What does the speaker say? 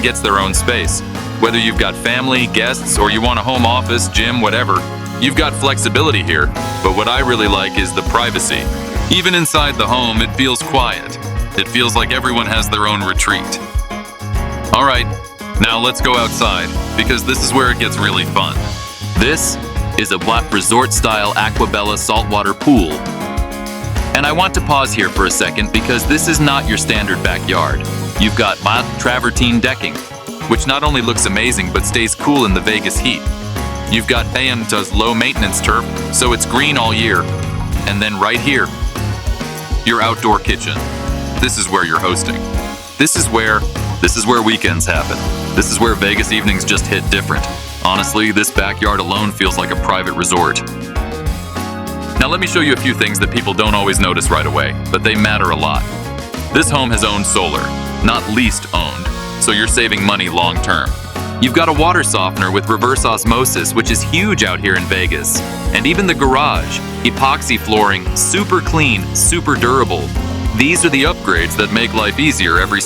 gets their own space. Whether you've got family, guests, or you want a home office, gym, whatever, you've got flexibility here. But what I really like is the privacy. Even inside the home, it feels quiet. It feels like everyone has their own retreat. All right, now let's go outside, because this is where it gets really fun. This is a resort-style Aquabella saltwater pool. And I want to pause here for a second because this is not your standard backyard. You've got mild travertine decking, which not only looks amazing but stays cool in the Vegas heat. You've got AMTA's low-maintenance turf, so it's green all year. And then right here, your outdoor kitchen. This is where you're hosting. This is where weekends happen. This is where Vegas evenings just hit different. Honestly, this backyard alone feels like a private resort. Now let me show you a few things that people don't always notice right away, but they matter a lot. This home has owned solar, not leased owned, so you're saving money long term. You've got a water softener with reverse osmosis, which is huge out here in Vegas. And even the garage, epoxy flooring, super clean, super durable. These are the upgrades that make life easier every